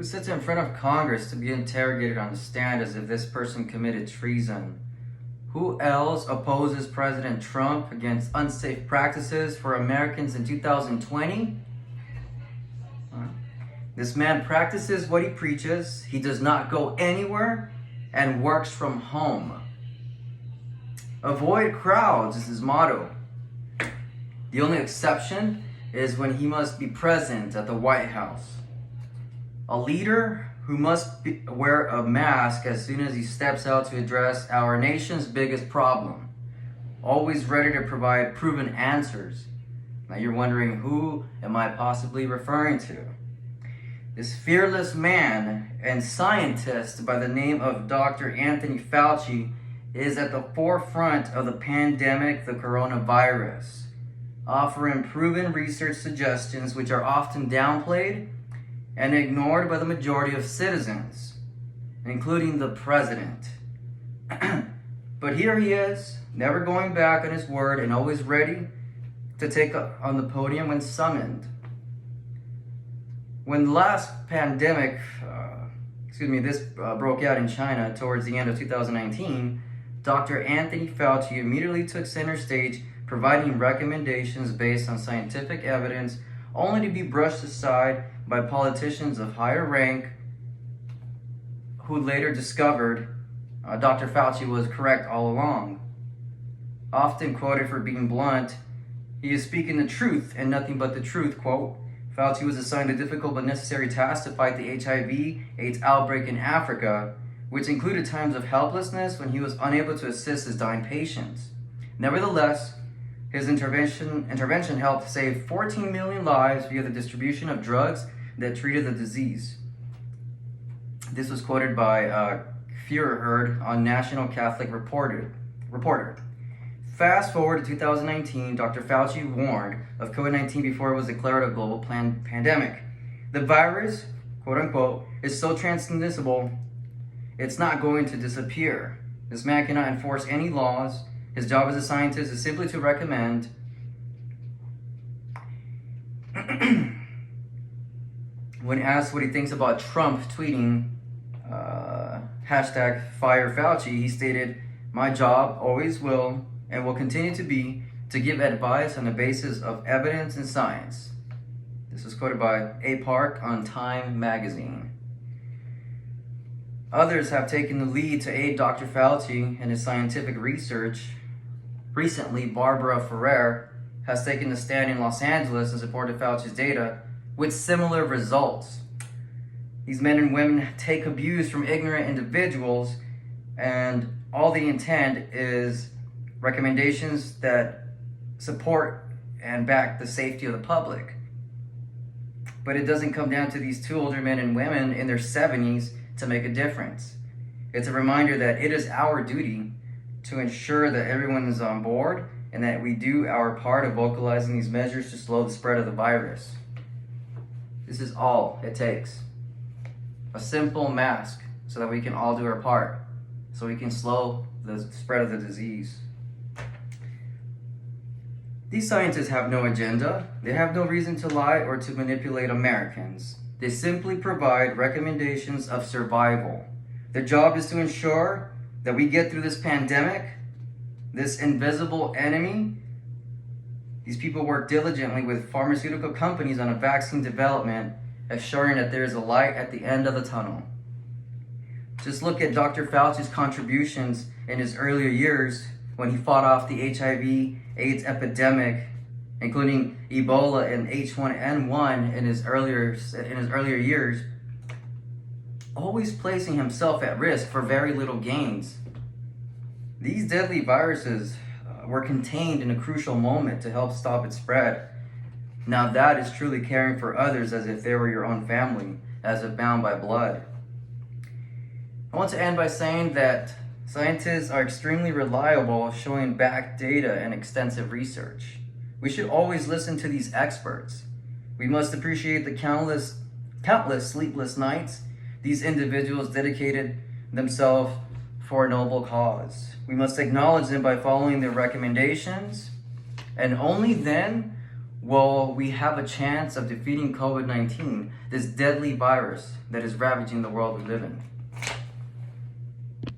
who sits in front of Congress to be interrogated on the stand as if this person committed treason? Who else opposes President Trump against unsafe practices for Americans in 2020? This man practices what he preaches. He does not go anywhere and works from home. Avoid crowds is his motto. The only exception is when he must be present at the White House. A leader who must wear a mask as soon as he steps out to address our nation's biggest problem. Always ready to provide proven answers. Now you're wondering, who am I possibly referring to? This fearless man and scientist by the name of Dr. Anthony Fauci is at the forefront of the pandemic, the coronavirus, offering proven research suggestions which are often downplayed and ignored by the majority of citizens, including the president. But here he is, never going back on his word and always ready to take on the podium when summoned. When the last pandemic, broke out in China towards the end of 2019, Dr. Anthony Fauci immediately took center stage, providing recommendations based on scientific evidence, only to be brushed aside by politicians of higher rank who later discovered Dr. Fauci was correct all along. Often quoted for being blunt, he is speaking the truth and nothing but the truth, quote. Fauci was assigned a difficult but necessary task to fight the HIV/AIDS outbreak in Africa, which included times of helplessness when he was unable to assist his dying patients. Nevertheless, his intervention helped save 14 million lives via the distribution of drugs that treated the disease. This was quoted by Führerherd on National Catholic Reporter. Fast forward to 2019, Dr. Fauci warned of COVID-19 before it was declared a global pandemic. The virus, quote unquote, is so transmissible, it's not going to disappear. This man cannot enforce any laws. His job as a scientist is simply to recommend. When asked what he thinks about Trump tweeting hashtag Fire Fauci, he stated, "My job always will and will continue to be to give advice on the basis of evidence and science." This was quoted by A. Park on Time magazine. Others have taken the lead to aid Dr. Fauci in his scientific research. Recently, Barbara Ferrer has taken the stand in Los Angeles in support of Fauci's data with similar results. These men and women take abuse from ignorant individuals, and all the intent is recommendations that support and back the safety of the public. But it doesn't come down to these two older men and women in their 70s to make a difference. It's a reminder that it is our duty to ensure that everyone is on board and that we do our part of vocalizing these measures to slow the spread of the virus. This is all it takes. A simple mask so that we can all do our part, so we can slow the spread of the disease. These scientists have no agenda. They have no reason to lie or to manipulate Americans. They simply provide recommendations of survival. Their job is to ensure that we get through this pandemic, this invisible enemy. These people work diligently with pharmaceutical companies on a vaccine development, assuring that there is a light at the end of the tunnel. Just look at Dr. Fauci's contributions in his earlier years when he fought off the HIV/AIDS epidemic, including Ebola and H1N1 in his earlier years, always placing himself at risk for very little gains. These deadly viruses were contained in a crucial moment to help stop its spread. Now that is truly caring for others as if they were your own family, as if bound by blood. I want to end by saying that scientists are extremely reliable, showing back data and extensive research. We should always listen to these experts. We must appreciate the countless sleepless nights these individuals dedicated themselves for a noble cause. We must acknowledge them by following their recommendations, and only then will we have a chance of defeating COVID-19, this deadly virus that is ravaging the world we live in?